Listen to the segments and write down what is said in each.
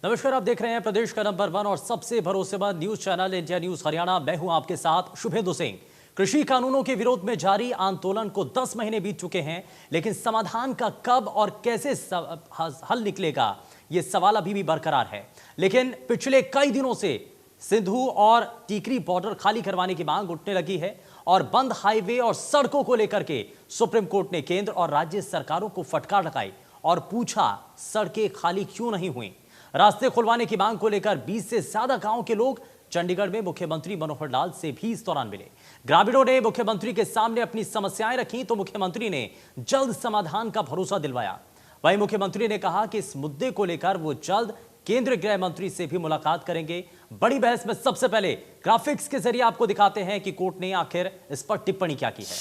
नमस्कार, आप देख रहे हैं प्रदेश का नंबर 1 और सबसे भरोसेमंद news channel India news Haryana. मैं हूं आपके साथ शुभेंदु सिंह। कृषि कानूनों के विरोध में जारी आंदोलन को 10 महीने बीत चुके हैं, लेकिन समाधान का कब और कैसे हल निकलेगा, ये सवाल अभी भी बरकरार है। लेकिन पिछले कई दिनों से सिंधु और टीकरी बॉर्डर खाली करवाने की मांग उठने लगी है और बंद हाईवे और सड़कों को लेकर के सुप्रीम कोर्ट ने केंद्र और राज्य सरकारों को फटकार लगाई और पूछा, सड़कें खाली क्यों नहीं हुई। रास्ते खुलवाने की मांग को लेकर 20 से ज्यादा गांव के लोग चंडीगढ़ में मुख्यमंत्री मनोहर लाल से भी इस दौरान मिले। ग्रामीणों ने मुख्यमंत्री के सामने अपनी समस्याएं रखी तो मुख्यमंत्री ने जल्द समाधान का भरोसा दिलवाया। वहीं मुख्यमंत्री ने कहा कि इस मुद्दे को लेकर वो जल्द केंद्रीय गृह मंत्री से भी मुलाकात करेंगे। बड़ी बहस में सबसे पहले ग्राफिक्स के जरिए आपको दिखाते हैं कि कोर्ट ने आखिर इस पर टिप्पणी क्या की है।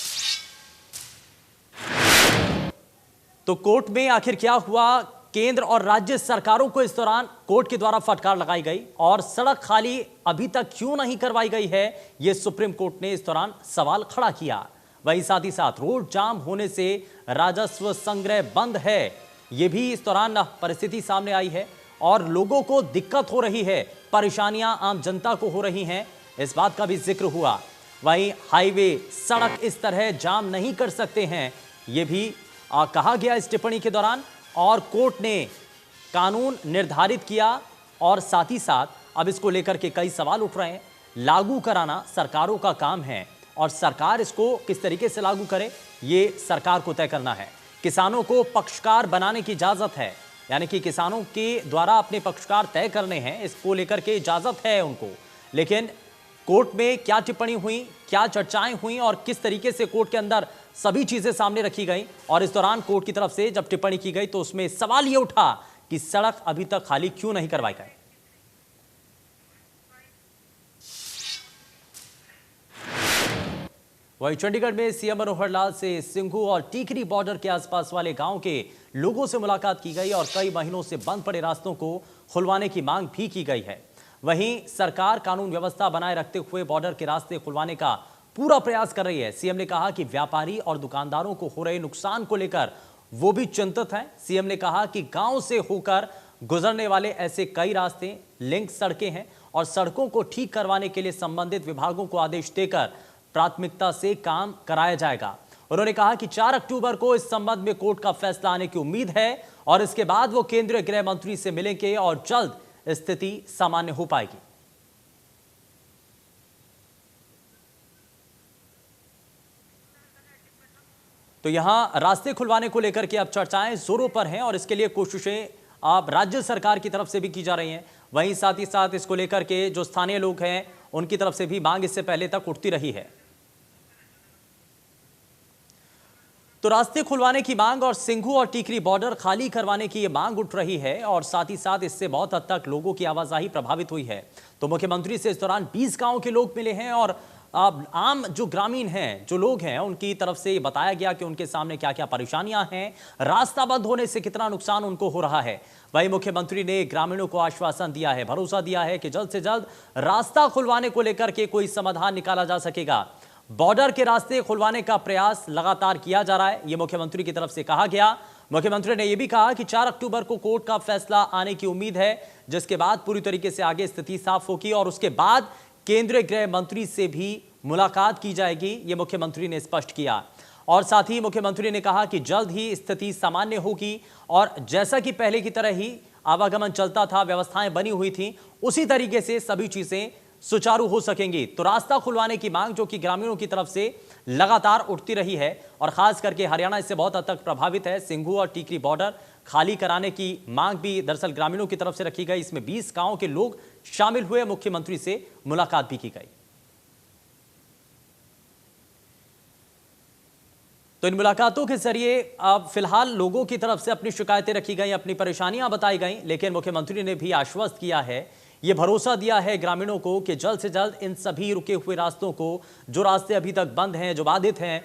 तो कोर्ट में आखिर क्या हुआ, केंद्र और राज्य सरकारों को इस दौरान कोर्ट के द्वारा फटकार लगाई गई और सड़क खाली अभी तक क्यों नहीं करवाई गई है, यह सुप्रीम कोर्ट ने इस दौरान सवाल खड़ा किया। वहीं साथ ही साथ रोड जाम होने से राजस्व संग्रह बंद है, यह भी इस दौरान परिस्थिति सामने आई है और लोगों को दिक्कत हो रही है, परेशानियां आम जनता को हो रही हैं, इस बात का भी जिक्र हुआ। वहीं हाईवे सड़क इस तरह जाम नहीं कर सकते हैं, यह भी कहा गया इस टिप्पणी के दौरान। और कोर्ट ने कानून निर्धारित किया और साथ ही साथ अब इसको लेकर के कई सवाल उठ रहे हैं। लागू कराना सरकारों का काम है और सरकार इसको किस तरीके से लागू करे, ये सरकार को तय करना है। किसानों को पक्षकार बनाने की इजाजत है, यानी कि किसानों के द्वारा अपने पक्षकार तय करने हैं, इसको लेकर के इजाजत है उनको। लेकिन कोर्ट में क्या टिप्पणी हुई, क्या चर्चाएं हुई और किस तरीके से कोर्ट के अंदर सभी चीजें सामने रखी गई और इस दौरान कोर्ट की तरफ से जब टिप्पणी की गई तो उसमें सवाल यह उठा कि सड़क अभी तक खाली क्यों नहीं करवाई गई। वहीं चंडीगढ़ में सीएम मनोहर लाल से सिंघू और टीकरी बॉर्डर के आसपास वाले गांव के लोगों से मुलाकात की गई और कई महीनों से बंद पड़े रास्तों को खुलवाने की मांग भी की गई है। वहीं सरकार कानून व्यवस्था बनाए रखते हुए बॉर्डर के रास्ते खुलवाने का पूरा प्रयास कर रही है। सीएम ने कहा कि व्यापारी और दुकानदारों को हो रहे नुकसान को लेकर वो भी चिंतित हैं। सीएम ने कहा कि गांव से होकर गुजरने वाले ऐसे कई रास्ते, लिंक सड़कें हैं और सड़कों को ठीक करवाने के लिए संबंधित विभागों को आदेश देकर प्राथमिकता से काम कराया जाएगा। उन्होंने कहा कि 4 अक्टूबर को इस संबंध में कोर्ट का फैसला आने की उम्मीद है और इसके बाद वो केंद्रीय गृह मंत्री से मिलेंगे और जल्द स्थिति सामान्य हो पाएगी। तो यहां रास्ते खुलवाने को लेकर के अब चर्चाएं जोरों पर हैं और इसके लिए कोशिशें अब राज्य सरकार की तरफ से भी की जा रही हैं। वहीं साथ ही साथ इसको लेकर के जो स्थानीय लोग हैं उनकी तरफ से भी मांग इससे पहले तक उठती रही है। तो रास्ते खुलवाने की मांग और सिंघू और टीकरी बॉर्डर खाली करवाने की यह मांग उठ रही है और साथ ही साथ इससे बहुत हद तक लोगों की आवाजाही प्रभावित हुई है। तो मुख्यमंत्री से इस दौरान 20 गांव के लोग मिले हैं और आम जो ग्रामीण हैं, जो लोग हैं, उनकी तरफ से ये बताया गया कि उनके सामने क्या क्या परेशानियां हैं, रास्ता बंद होने से कितना नुकसान उनको हो रहा है। वहीं मुख्यमंत्री ने ग्रामीणों को आश्वासन दिया है, भरोसा दिया है कि जल्द से जल्द रास्ता खुलवाने को लेकर के कोई समाधान निकाला जा सकेगा। बॉर्डर के रास्ते खुलवाने का प्रयास लगातार किया जा रहा है, यह मुख्यमंत्री की तरफ से कहा गया। मुख्यमंत्री ने यह भी कहा कि 4 अक्टूबर को कोर्ट का फैसला आने की उम्मीद है, जिसके बाद पूरी तरीके से आगे स्थिति साफ होगी और उसके बाद केंद्रीय गृह मंत्री से भी मुलाकात की जाएगी, यह मुख्यमंत्री ने स्पष्ट किया। और साथ ही मुख्यमंत्री ने कहा कि जल्द ही स्थिति सामान्य होगी और जैसा कि पहले की तरह ही आवागमन चलता था, व्यवस्थाएं बनी हुई थी, उसी तरीके से सभी चीजें सुचारू हो सकेंगी। तो रास्ता खुलवाने की मांग जो कि ग्रामीणों की तरफ से लगातार उठती रही है और खास करके हरियाणा इससे बहुत हद तक प्रभावित है। सिंघू और टीकरी बॉर्डर खाली कराने की मांग भी दरअसल ग्रामीणों की तरफ से रखी गई। इसमें 20 गांव के लोग शामिल हुए, मुख्यमंत्री से मुलाकात भी की गई। तो इन मुलाकातों के जरिए अब फिलहाल लोगों की तरफ से अपनी शिकायतें रखी गई, अपनी परेशानियां बताई गई, लेकिन मुख्यमंत्री ने भी आश्वस्त किया है, ये भरोसा दिया है ग्रामीणों को कि जल्द से जल्द इन सभी रुके हुए रास्तों को, जो रास्ते अभी तक बंद हैं, जो बाधित हैं,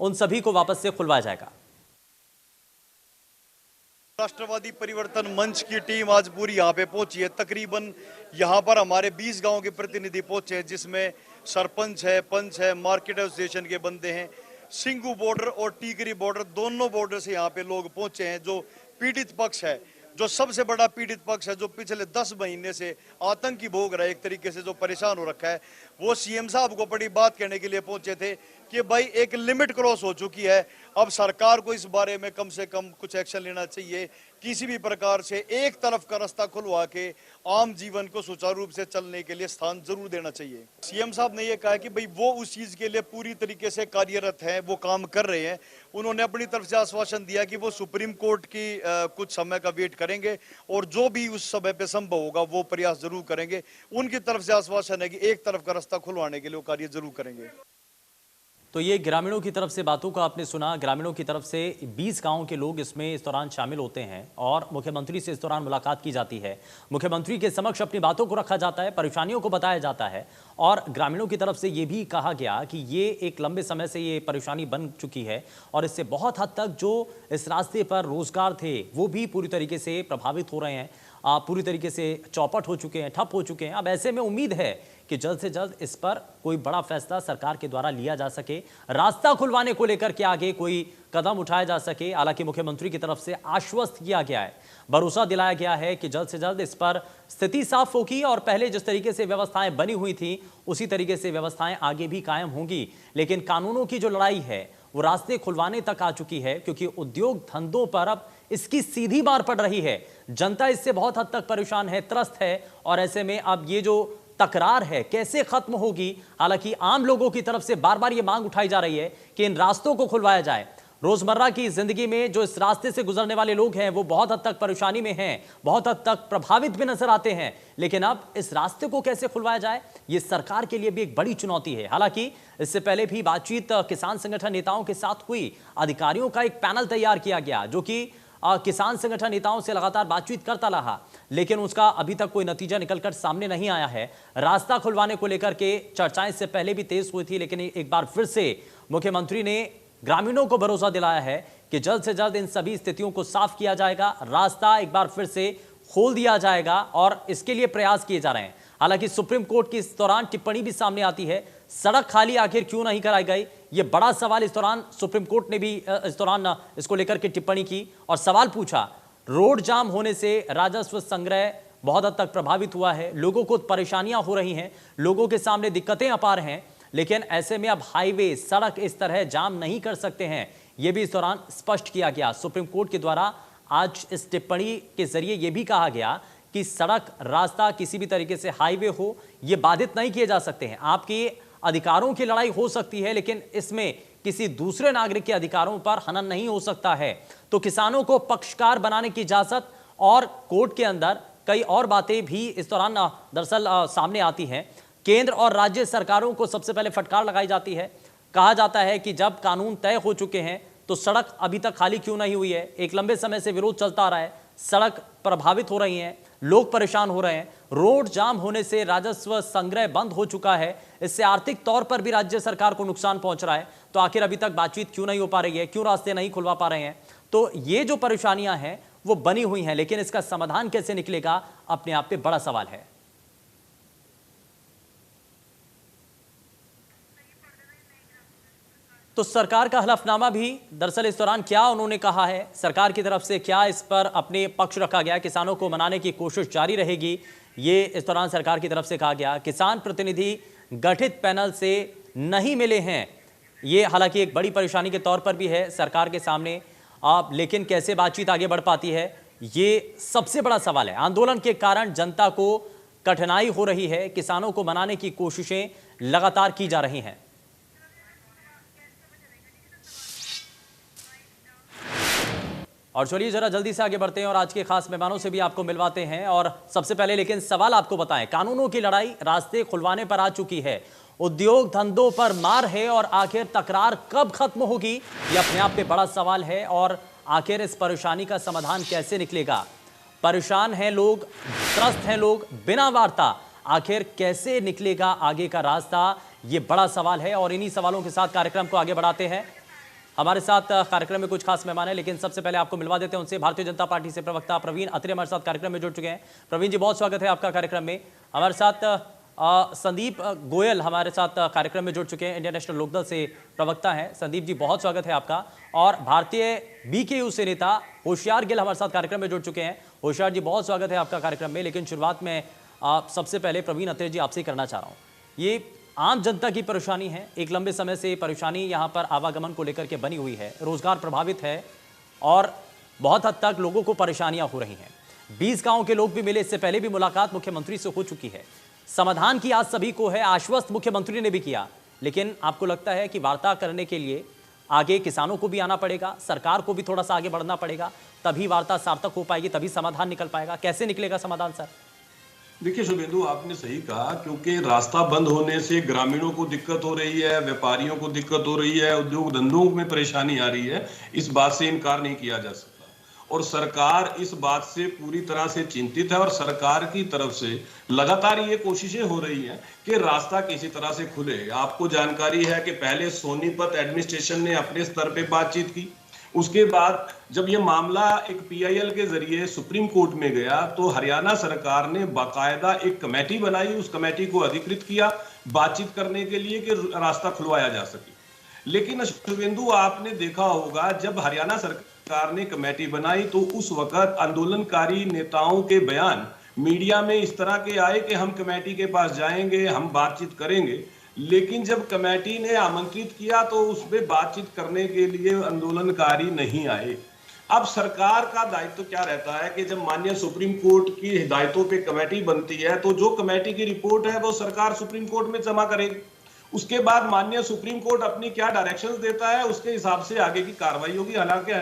उन सभी को वापस से खुलवाया जाएगा। राष्ट्रवादी परिवर्तन मंच की टीम आज पूरी यहाँ पे पहुंची है। तकरीबन यहाँ पर हमारे 20 गांव के प्रतिनिधि पहुंचे हैं, जिसमें सरपंच है, पंच है, मार्केट एसोसिएशन के बंदे हैं। सिंघू बॉर्डर और टीकरी बॉर्डर, दोनों बॉर्डर से यहाँ पे लोग पहुंचे हैं। जो पीड़ित पक्ष है जो सबसे बड़ा पीड़ित पक्ष है, जो पिछले 10 महीने से आतंकी भोग रहा है, एक तरीके से जो परेशान हो रखा है, वो सीएम साहब को बड़ी बात कहने के लिए पहुंचे थे कि भाई एक लिमिट क्रॉस हो चुकी है, अब सरकार को इस बारे में कम से कम कुछ एक्शन लेना चाहिए। किसी भी प्रकार से एक तरफ का रास्ता खुलवा के आम जीवन को सुचारू रूप से चलने के लिए स्थान जरूर देना चाहिए। सीएम साहब ने ये कहा कि भाई वो उस चीज के लिए पूरी तरीके से कार्यरत हैं, वो काम कर रहे हैं। उन्होंने अपनी तरफ से आश्वासन दिया कि वो सुप्रीम कोर्ट की कुछ समय का वेट करेंगे और जो भी उस समय पे संभव होगा वो प्रयास जरूर करेंगे। उनकी तरफ से आश्वासन है कि एक तरफ का रास्ता खुलवाने के लिए वो कार्य जरूर करेंगे। तो ये ग्रामीणों की तरफ से बातों का आपने सुना। ग्रामीणों की तरफ से 20 गांव के लोग इसमें इस दौरान शामिल होते हैं और मुख्यमंत्री से इस दौरान मुलाकात की जाती है। मुख्यमंत्री के समक्ष अपनी बातों को रखा जाता है, परेशानियों को बताया जाता है और ग्रामीणों की तरफ से ये भी कहा गया कि ये एक लंबे समय से ये परेशानी बन चुकी है और इससे बहुत हद तक जो इस रास्ते पर रोजगार थे वो भी पूरी तरीके से प्रभावित हो रहे हैं, पूरी तरीके से चौपट हो चुके हैं, ठप हो चुके हैं। अब ऐसे में उम्मीद है कि जल्द से जल्द इस पर कोई बड़ा फैसला सरकार के द्वारा लिया जा सके, रास्ता खुलवाने को लेकर के आगे कोई कदम उठाया जा सके। हालांकि मुख्यमंत्री की तरफ से आश्वस्त किया गया है, भरोसा दिलाया गया है कि जल्द से जल्द इस पर स्थिति साफ होगी और पहले जिस तरीके से व्यवस्थाएं बनी हुई थी उसी तरीके से व्यवस्थाएं आगे भी कायम होंगी। लेकिन कानूनों की जो लड़ाई है वो रास्ते खुलवाने तक आ चुकी है, क्योंकि उद्योग धंधों पर अब इसकी सीधी मार पड़ रही है। जनता इससे बहुत हद तक परेशान है, त्रस्त है और ऐसे में अब ये जो तकरार है कैसे खत्म होगी। हालांकि आम लोगों की तरफ से बार बार ये मांग उठाई जा रही है कि इन रास्तों को खुलवाया जाए। रोजमर्रा की जिंदगी में जो इस रास्ते से गुजरने वाले लोग हैं वो बहुत हद तक परेशानी में हैं, बहुत हद तक प्रभावित भी नजर आते हैं। लेकिन अब इस रास्ते को कैसे खुलवाया जाए ये सरकार के लिए भी एक बड़ी चुनौती है। हालांकि इससे पहले भी बातचीत किसान संगठन नेताओं के साथ हुई, अधिकारियों का एक पैनल तैयार किया गया जो कि किसान संगठन नेताओं से लगातार बातचीत करता रहा, लेकिन उसका अभी तक कोई नतीजा निकलकर सामने नहीं आया है। रास्ता खुलवाने को लेकर के चर्चाएं इससे पहले भी तेज हुई थी, लेकिन एक बार फिर से मुख्यमंत्री ने ग्रामीणों को भरोसा दिलाया है कि जल्द से जल्द इन सभी स्थितियों को साफ किया जाएगा, रास्ता एक बार फिर से खोल दिया जाएगा और इसके लिए प्रयास किए जा रहे हैं। हालांकि सुप्रीम कोर्ट की इस दौरान टिप्पणी भी सामने आती है, सड़क खाली आखिर क्यों नहीं कराई गई, ये बड़ा सवाल इस दौरान सुप्रीम कोर्ट ने भी इस दौरान इसको लेकर के टिप्पणी की और सवाल पूछा। रोड जाम होने से राजस्व संग्रह बहुत हद तक प्रभावित हुआ है, लोगों को परेशानियां हो रही हैं, लोगों के सामने दिक्कतें अपार हैं, लेकिन ऐसे में अब हाईवे सड़क इस तरह जाम नहीं कर सकते हैं, यह भी इस दौरान स्पष्ट किया गया। सुप्रीम कोर्ट के द्वारा आज इस टिप्पणी के जरिए यह भी कहा गया कि सड़क रास्ता किसी भी तरीके से हाईवे हो ये बाधित नहीं किए जा सकते हैं। आपकी अधिकारों की लड़ाई हो सकती है लेकिन इसमें किसी दूसरे नागरिक के अधिकारों पर हनन नहीं हो सकता है। तो किसानों को पक्षकार बनाने की इजाजत और कोर्ट के अंदर कई और बातें भी इस दौरान दरअसल सामने आती हैं। केंद्र और राज्य सरकारों को सबसे पहले फटकार लगाई जाती है। कहा जाता है कि जब कानून तय हो चुके हैं तो सड़क अभी तक खाली क्यों नहीं हुई है, एक लंबे समय से विरोध चलता आ रहा है, सड़क प्रभावित हो रही हैं, लोग परेशान हो रहे हैं, रोड जाम होने से राजस्व संग्रह बंद हो चुका है, इससे आर्थिक तौर पर भी राज्य सरकार को नुकसान पहुंच रहा है। तो आखिर अभी तक बातचीत क्यों नहीं हो पा रही है, क्यों रास्ते नहीं खुलवा पा रहे हैं। तो ये जो परेशानियां हैं वो बनी हुई हैं, लेकिन इसका समाधान कैसे निकलेगा अपने आप पे बड़ा सवाल है। तो सरकार का हलफनामा भी दरअसल इस दौरान क्या उन्होंने कहा है, सरकार की तरफ से क्या इस पर अपने पक्ष रखा गया, किसानों को मनाने की कोशिश जारी रहेगी, ये इस दौरान सरकार की तरफ से कहा गया। किसान प्रतिनिधि गठित पैनल से नहीं मिले हैं, ये हालांकि एक बड़ी परेशानी के तौर पर भी है सरकार के सामने। लेकिन कैसे बातचीत आगे बढ़ पाती है ये सबसे बड़ा सवाल है। आंदोलन के कारण जनता को कठिनाई हो रही है, किसानों को मनाने की कोशिशें लगातार की जा रही हैं। और चलिए जरा जल्दी से आगे बढ़ते हैं और आज के खास मेहमानों से भी आपको मिलवाते हैं। और सबसे पहले लेकिन सवाल आपको बताएं, कानूनों की लड़ाई रास्ते खुलवाने पर आ चुकी है, उद्योग धंधों पर मार है और आखिर तकरार कब खत्म होगी ये अपने आप पे बड़ा सवाल है। और आखिर इस परेशानी का समाधान कैसे निकलेगा, परेशान हैं लोग, त्रस्त हैं लोग बिना वार्ता, आखिर कैसे निकलेगा आगे का रास्ता, ये बड़ा सवाल है। और इन्हीं सवालों के साथ कार्यक्रम को आगे बढ़ाते हैं। हमारे साथ कार्यक्रम में कुछ खास मेहमान हैं, लेकिन सबसे पहले आपको मिलवा देते हैं उनसे। भारतीय जनता पार्टी से प्रवक्ता प्रवीण अत्रे हमारे साथ कार्यक्रम में जुड़ चुके हैं। प्रवीण जी बहुत स्वागत है आपका कार्यक्रम में। हमारे साथ संदीप गोयल हमारे साथ कार्यक्रम में जुड़ चुके हैं, इंडियन नेशनल लोकदल से प्रवक्ता हैं। संदीप जी, बहुत स्वागत है आपका। और भारतीय बीकेयू से नेता होशियार गिल हमारे साथ कार्यक्रम में जुड़ चुके हैं। होशियार जी, बहुत स्वागत है आपका कार्यक्रम में। लेकिन शुरुआत में सबसे पहले प्रवीण अत्रे जी आपसे करना चाह रहा हूँ, ये आम जनता की परेशानी है, एक लंबे समय से परेशानी यहाँ पर आवागमन को लेकर के बनी हुई है, रोजगार प्रभावित है और बहुत हद तक लोगों को परेशानियां हो रही हैं। 20 गांव के लोग भी मिले, इससे पहले भी मुलाकात मुख्यमंत्री से हो चुकी है। समाधान की आज सभी को है, आश्वस्त मुख्यमंत्री ने भी किया, लेकिन आपको लगता है कि वार्ता करने के लिए आगे किसानों को भी आना पड़ेगा, सरकार को भी थोड़ा सा आगे बढ़ना पड़ेगा, तभी वार्ता सार्थक हो पाएगी, तभी समाधान निकल पाएगा। कैसे निकलेगा समाधान सर? देखिए शुभेंदु, आपने सही कहा, क्योंकि रास्ता बंद होने से ग्रामीणों को दिक्कत हो रही है, व्यापारियों को दिक्कत हो रही है, उद्योग धंधों में परेशानी आ रही है। इस बात से इनकार नहीं किया जा सकता और सरकार इस बात से पूरी तरह से चिंतित है और सरकार की तरफ से लगातार ये कोशिशें हो रही हैं कि रास्ता किसी तरह से खुले। आपको जानकारी है कि पहले सोनीपत एडमिनिस्ट्रेशन ने अपने स्तर पे बातचीत की, उसके बाद जब ये मामला एक पीआईएल के जरिए सुप्रीम कोर्ट में गया तो हरियाणा सरकार ने बाकायदा एक कमेटी बनाई, उस कमेटी को अधिकृत किया बातचीत करने के लिए कि रास्ता खुलवाया जा सके। लेकिन शुभेंदु, आपने देखा होगा जब हरियाणा सरकार ने कमेटी बनाई तो उस वक्त आंदोलनकारी नेताओं के बयान मीडिया में इस तरह के आए कि हम कमेटी के पास जाएंगे, हम बातचीत करेंगे। लेकिन जब कमेटी ने आमंत्रित किया तो उसमें बातचीत करने के लिए आंदोलनकारी नहीं आए। अब सरकार का दायित्व क्या रहता है कि जब माननीय सुप्रीम कोर्ट की हिदायतों पे कमेटी बनती है तो जो कमेटी की रिपोर्ट है वो सरकार सुप्रीम कोर्ट में जमा करेगी। उसके बाद माननीय सुप्रीम कोर्ट अपनी क्या डायरेक्शंस देता है उसके हिसाब से आगे की कार्रवाई होगी। हालांकि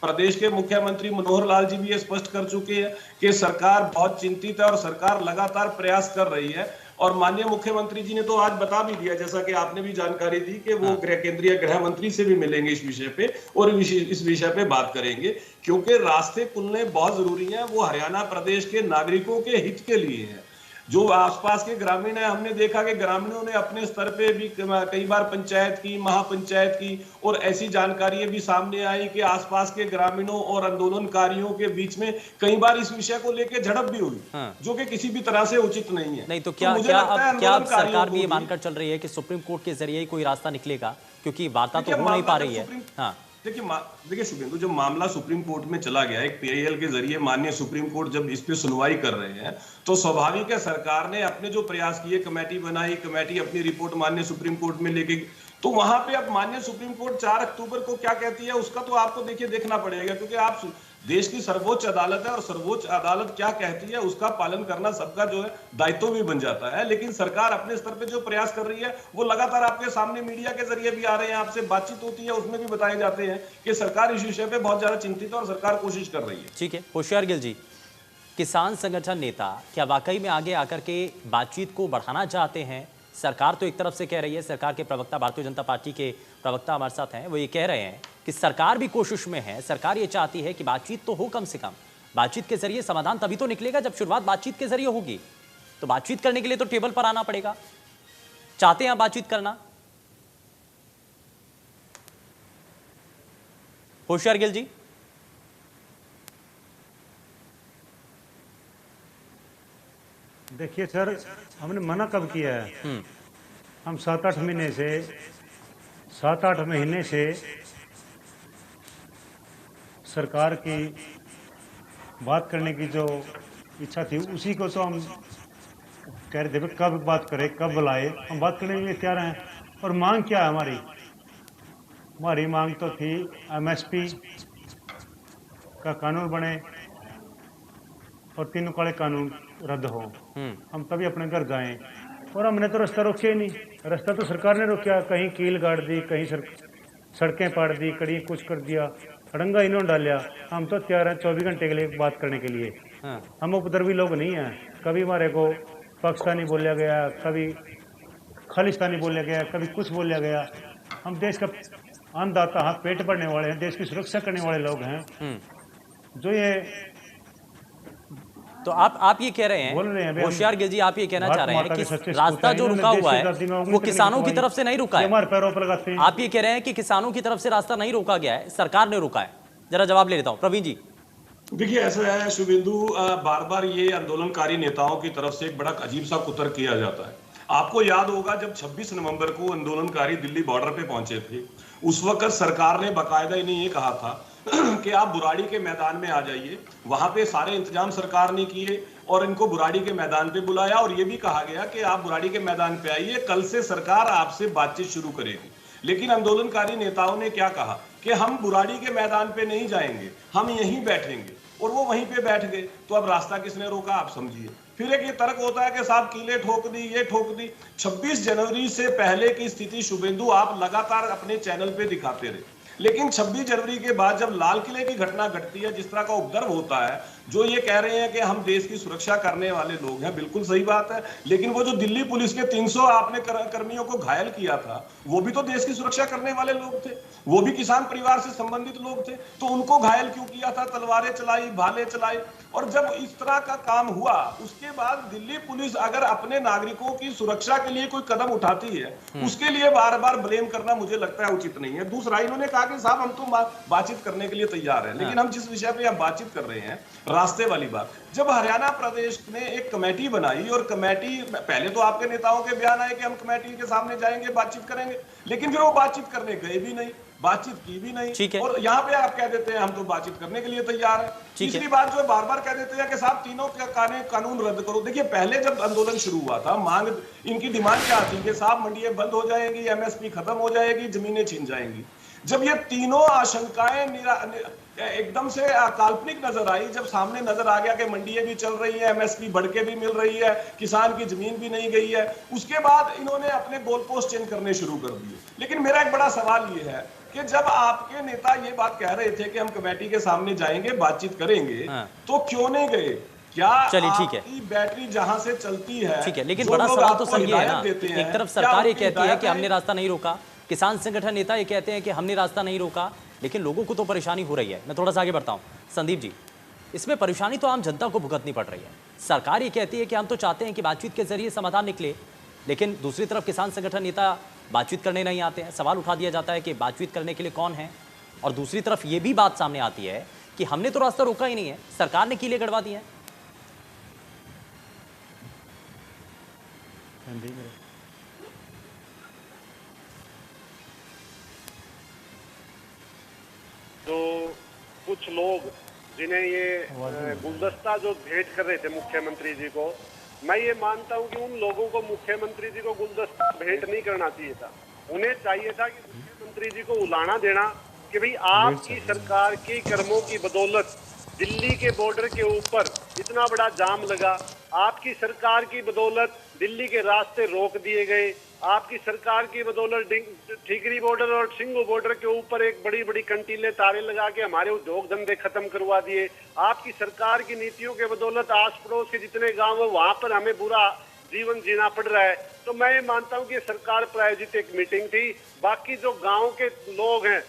प्रदेश के मुख्यमंत्री मनोहर लाल जी भी ये स्पष्ट कर चुके हैं कि सरकार बहुत चिंतित है और सरकार लगातार प्रयास कर रही है। और माननीय मुख्यमंत्री जी ने तो आज बता भी दिया, जैसा कि आपने भी जानकारी दी, कि वो केंद्रीय गृह मंत्री से भी मिलेंगे इस विषय पे और इस विषय पे बात करेंगे, क्योंकि रास्ते खुलने बहुत जरूरी हैं। वो हरियाणा प्रदेश के नागरिकों के हित के लिए हैं। जो आसपास के ग्रामीण है, हमने देखा कि ग्रामीणों ने अपने स्तर पे भी कई बार पंचायत की, महापंचायत की, और ऐसी जानकारी भी सामने आई कि आसपास के ग्रामीणों और आंदोलनकारियों के बीच में कई बार इस विषय को लेकर झड़प भी हुई, जो कि किसी भी तरह से उचित नहीं है। नहीं तो क्या अब सरकार भी ये मानकर चल रही है कि सुप्रीम कोर्ट के जरिए ही कोई रास्ता निकलेगा, क्योंकि वार्ता तो हो नहीं पा रही है? हाँ, देखिए शुभेंदु, जब मामला सुप्रीम कोर्ट में चला गया, एक पीआईएल के जरिए माननीय सुप्रीम कोर्ट जब इस पे सुनवाई कर रहे हैं तो स्वाभाविक है सरकार ने अपने जो प्रयास किए, कमेटी बनाई, कमेटी अपनी रिपोर्ट माननीय सुप्रीम कोर्ट में लेके, तो वहां पे अब माननीय सुप्रीम कोर्ट 4 अक्टूबर को क्या कहती है उसका तो आपको देखना पड़ेगा, क्योंकि आप देश की सर्वोच्च अदालत है और सर्वोच्च अदालत क्या कहती है उसका पालन करना सबका जो है दायित्व भी बन जाता है। लेकिन सरकार अपने स्तर पे जो प्रयास कर रही है वो लगातार आपके सामने मीडिया के जरिए भी आ रहे हैं, आपसे बातचीत होती है, उसमें भी बताए जाते हैं कि सरकार इस विषय पे बहुत ज्यादा चिंतित है और सरकार कोशिश कर रही है। ठीक है, होशियार गिल जी, किसान संगठन नेता क्या वाकई में आगे आकर के बातचीत को बढ़ाना चाहते हैं? सरकार तो एक तरफ से कह रही है, सरकार के प्रवक्ता, भारतीय जनता पार्टी के प्रवक्ता हमारे साथ हैं, वो ये कह रहे हैं कि सरकार भी कोशिश में है, सरकार ये चाहती है कि बातचीत तो हो, कम से कम बातचीत के जरिए समाधान तभी तो निकलेगा जब शुरुआत बातचीत के जरिए होगी। तो बातचीत करने के लिए तो टेबल पर आना पड़ेगा। चाहते हैं बातचीत करना? होशियार गिल जी, देखिए सर, हमने मना कब किया है? हम 7-8 महीने से सरकार की बात करने की जो इच्छा थी उसी को तो हम कह रहे थे, कब बात करें, कब बुलाए, हम बात करने के लिए तैयार हैं। और मांग क्या है हमारी मांग तो थी एमएसपी का कानून बने और तीनों काले कानून रद्द हो, हम तभी अपने घर जाएं। और हमने तो रास्ता रोके ही नहीं, रास्ता तो सरकार ने रोका, कहीं कील गाड़ दी, कहीं सड़कें पाड़ दी, कहीं कुछ कर दिया, अड़ंगा इन्होंने डालिया। हम तो तैयार हैं 24 घंटे के लिए बात करने के लिए। हम उपद्रवी लोग नहीं हैं, कभी हमारे को पाकिस्तानी बोला गया, कभी खालिस्तानी बोला गया, कभी कुछ बोला गया। हम देश का अन्नदाता, हाथ पेट भरने वाले हैं, देश की सुरक्षा करने वाले लोग हैं। जो ये तो आप ये कह रहे हैं, होशियार गिल जी, आप ये कहना चाह रहे हैं कि रास्ता जो रुका हुआ है वो किसानों की तरफ से नहीं रुका है? हमारे पैरों पर लगाते हैं। आप ये कह रहे हैं कि किसानों की तरफ से रास्ता नहीं रोका गया है, सरकार ने रोका है? जरा जवाब ले लेता हूं, प्रवीण जी। देखिए ऐसा है शुभेंदु, बार बार ये आंदोलनकारी नेताओं की तरफ से एक बड़ा अजीब सा कुतर्क किया जाता है। आपको याद होगा जब 26 नवंबर को आंदोलनकारी दिल्ली बॉर्डर पे पहुंचे थे, उस वक्त सरकार ने बाकायदा इन्हें ये कहा था कि आप बुराड़ी के मैदान में आ जाइए। वहां पे सारे इंतजाम सरकार ने किए और इनको बुराड़ी के मैदान पे बुलाया और ये भी कहा गया कि आप बुराड़ी के मैदान पे आइए, कल से सरकार आपसे बातचीत शुरू करेगी। लेकिन आंदोलनकारी नेताओं ने क्या कहा कि हम बुराड़ी के मैदान पे नहीं जाएंगे, हम यहीं बैठेंगे, और वो वहीं पे बैठ गए। तो अब रास्ता किसने रोका आप समझिए। फिर एक ये तर्क होता है कि साहब कीले ठोक दी, ये ठोक दी। 26 जनवरी से पहले की स्थिति शुभेंदु आप लगातार अपने चैनल पे दिखाते रहे, लेकिन 26 जनवरी के बाद जब लाल किले की घटना घटती है, जिस तरह का उपद्रव होता है, जो ये कह रहे हैं कि हम देश की सुरक्षा करने वाले लोग हैं, बिल्कुल सही बात है, लेकिन वो जो दिल्ली पुलिस के 300 आपने कर्मियों को घायल किया था, वो भी तो देश की सुरक्षा करने वाले लोग थे, वो भी किसान परिवार से संबंधित लोग थे। तो उनको घायल क्यों किया था? तलवारें चलाई, भाले चलाए। और जब इस तरह का काम हुआ, उसके बाद दिल्ली पुलिस अगर अपने नागरिकों की सुरक्षा के लिए कोई कदम उठाती है, उसके लिए बार बार ब्लेम करना मुझे लगता है उचित नहीं है। दूसरा, इन्होंने कहा कि साहब हम तो बातचीत करने के लिए तैयार हैं, लेकिन हम जिस विषय पे हम बातचीत कर रहे हैं, रास्ते वाली बात, जब हरियाणा प्रदेश ने एक कमेटी बनाई और कमेटी, पहले तो आपके नेताओं के बयान आए कि हम कमेटी के सामने जाएंगे, बातचीत करेंगे, लेकिन फिर वो बातचीत करने गए भी नहीं, बातचीत की भी नहीं, और यहाँ पे आप कह देते हैं हम तो बातचीत करने के लिए तैयार हैं। तीसरी बात जो बार बार कह देते हैं कि साहब तीनों कानून रद्द करो। देखिए पहले जब आंदोलन शुरू हुआ था, मांग इनकी डिमांड क्या थी कि साहब मंडियां बंद हो जाएंगी, एमएसपी खत्म हो जाएगी, जमीनें छीन जाएंगी। जब ये तीनों आशंकाएं एकदम से काल्पनिक नजर आई, जब सामने नजर आ गया कि मंडियां भी चल रही है, एमएसपी बढ़ के भी मिल रही है, किसान की जमीन भी नहीं गई है, उसके बाद इन्होंने अपने गोल पोस्ट चेंज करने शुरू कर दिए। लेकिन मेरा एक बड़ा सवाल ये है कि जब आपके नेता ये बात कह रहे थे कि हम कमेटी के सामने जाएंगे, बातचीत करेंगे, तो क्यों नहीं गए? क्या चलिए ठीक है, आपकी बैटरी जहां से चलती है, ठीक है, लेकिन बड़ा सवाल तो सही है ना। एक तरफ सरकार ये कहती है कि हमने रास्ता नहीं रोका, किसान संगठन नेता ये कहते हैं कि हमने रास्ता नहीं रोका, लेकिन लोगों को तो परेशानी हो रही है। मैं थोड़ा सा आगे बढ़ता हूं। संदीप जी, इसमें परेशानी तो आम जनता को भुगतनी पड़ रही है। सरकार ये कहती है कि हम तो चाहते हैं कि बातचीत के जरिए समाधान निकले, लेकिन दूसरी तरफ किसान संगठन नेता बातचीत करने नहीं आते हैं। सवाल उठा दिया जाता है कि बातचीत करने के लिए कौन है, और दूसरी तरफ ये भी बात सामने आती है कि हमने तो रास्ता रोका ही नहीं है, सरकार ने कीले गड़वा दिए हैं। तो कुछ लोग जिन्हें ये गुलदस्ता जो भेंट कर रहे थे मुख्यमंत्री जी को, मैं ये मानता हूं कि उन लोगों को मुख्यमंत्री जी को गुलदस्ता भेंट नहीं करना चाहिए था। उन्हें चाहिए था कि मुख्यमंत्री जी को उलाना देना कि भाई आपकी सरकार के कर्मों की बदौलत दिल्ली के बॉर्डर के ऊपर इतना बड़ा जाम लगा, आपकी सरकार की बदौलत दिल्ली के रास्ते रोक दिए गए, आपकी सरकार की बदौलत ठीकरी बॉर्डर और सिंगू बॉर्डर के ऊपर एक बड़ी बड़ी कंटीले तारे लगा के हमारे उद्योग धंधे खत्म करवा दिए, आपकी सरकार की नीतियों के बदौलत आस पड़ोस के जितने गांव है वहां पर हमें बुरा जीवन जीना पड़ रहा है। तो मैं ये मानता हूँ कि सरकार प्रायोजित एक मीटिंग थी। बाकी जो गाँव के लोग हैं,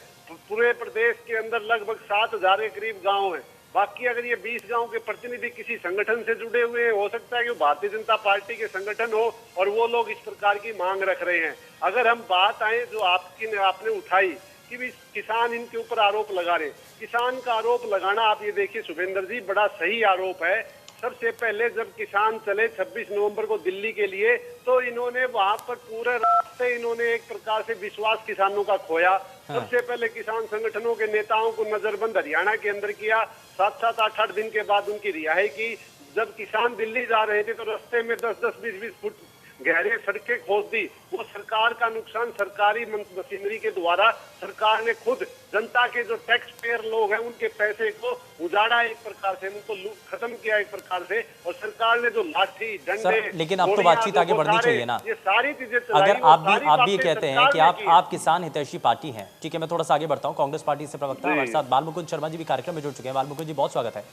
पूरे प्रदेश के अंदर लगभग 7,000 के करीब गाँव है, बाकी अगर ये 20 गांव के प्रतिनिधि किसी संगठन से जुड़े हुए हैं, हो सकता है कि भारतीय जनता पार्टी के संगठन हो और वो लोग इस प्रकार की मांग रख रहे हैं। अगर हम बात आए जो आपने उठाई कि भी किसान इनके ऊपर आरोप लगा रहे, किसान का आरोप लगाना, आप ये देखिए शुभेंद्र जी, बड़ा सही आरोप है। सबसे पहले जब किसान चले 26 नवंबर को दिल्ली के लिए, तो इन्होंने वहां पर पूरे रास्ते इन्होंने एक प्रकार से विश्वास किसानों का खोया। सबसे पहले किसान संगठनों के नेताओं को नजरबंद हरियाणा के अंदर किया, 7-7, 8-8 दिन के बाद उनकी रिहाई की। जब किसान दिल्ली जा रहे थे तो रास्ते में 10-10, 20-20 फुट गहरे सड़कें खोद दी। वो सरकार का नुकसान सरकारी मशीनरी के द्वारा सरकार ने खुद जनता के जो टैक्स पेयर लोग हैं उनके पैसे को उजाड़ा एक प्रकार से, उनको खत्म किया एक प्रकार से, और सरकार ने जो लाठी डंडे, लेकिन अब तो बातचीत आगे बढ़नी चाहिए ना। ये सारी चीजें अगर आप भी कहते हैं कि आप किसान हितैषी पार्टी हैं, ठीक है, मैं थोड़ा सा आगे बढ़ता हूँ। कांग्रेस पार्टी से प्रवक्ता हमारे साथ बालमुकुंद शर्मा जी भी कार्यक्रम में जुड़ चुके हैं। बालमुकुंद जी, बहुत स्वागत है।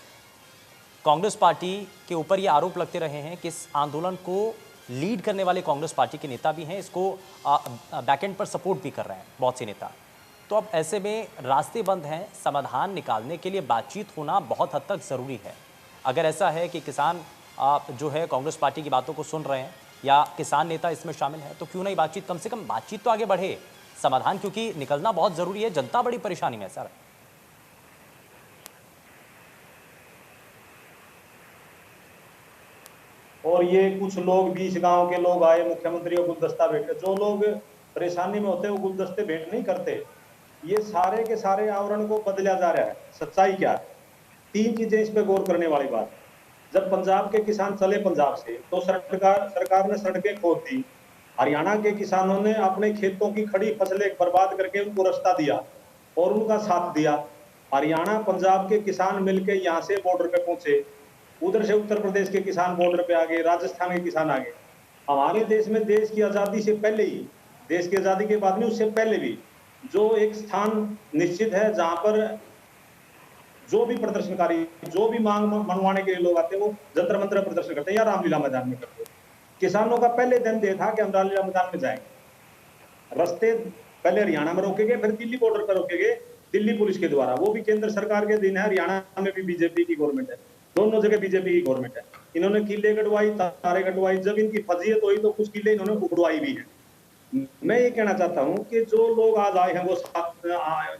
कांग्रेस पार्टी के ऊपर ये आरोप लगते रहे हैं कि इस आंदोलन को लीड करने वाले कांग्रेस पार्टी के नेता भी हैं, इसको बैकएंड पर सपोर्ट भी कर रहे हैं बहुत से नेता। तो अब ऐसे में रास्ते बंद हैं, समाधान निकालने के लिए बातचीत होना बहुत हद तक ज़रूरी है। अगर ऐसा है कि किसान जो है कांग्रेस पार्टी की बातों को सुन रहे हैं या किसान नेता इसमें शामिल है, तो क्यों नहीं बातचीत, कम से कम बातचीत तो आगे बढ़े, समाधान क्योंकि निकलना बहुत ज़रूरी है। जनता बड़ी परेशानी में है सर। और ये कुछ लोग 20 गांव के लोग आए, मुख्यमंत्री को गुलदस्ता भेंट। जो लोग परेशानी में होते हैं वो गुलदस्ते भेंट नहीं करते। ये सारे के सारे आवरण को बदला जा रहा है। सच्चाई क्या है? 3 चीजें इस पे गौर करने वाली बात। जब पंजाब के किसान चले पंजाब से, तो सरकार ने सड़कें खोद दी। हरियाणा के किसानों ने अपने खेतों की खड़ी फसलें बर्बाद करके उनको रास्ता दिया और उनका साथ दिया। हरियाणा पंजाब के किसान मिलकर यहाँ से बॉर्डर पे पहुंचे, उधर से उत्तर प्रदेश के किसान बॉर्डर पे आ गए, राजस्थान के किसान आ गए। हमारे देश में देश की आजादी से पहले ही, देश की आजादी के बाद में उससे पहले भी जो एक स्थान निश्चित है जहां पर जो भी प्रदर्शनकारी, जो भी मांग मनवाने के लिए लोग आते हैं, वो जंतर मंतर प्रदर्शन करते हैं या रामलीला मैदान में करते हैं। किसानों का पहले दिन ये था कि हम रामलीला मैदान में जाएंगे। रास्ते पहले हरियाणा में रोके गए, फिर दिल्ली बॉर्डर पर रोके गए दिल्ली पुलिस के द्वारा। वो भी केंद्र सरकार के दिन है, हरियाणा में भी बीजेपी की गवर्नमेंट है, दोनों जगह बीजेपी की गवर्नमेंट है। इन्होंने किले कटवाई, तारे कटवाई, जब इनकी फजीयत हुई तो कुछ किले इन्होंने उड़वाई भी है। मैं ये कहना चाहता हूं कि जो लोग आज आए हैं वो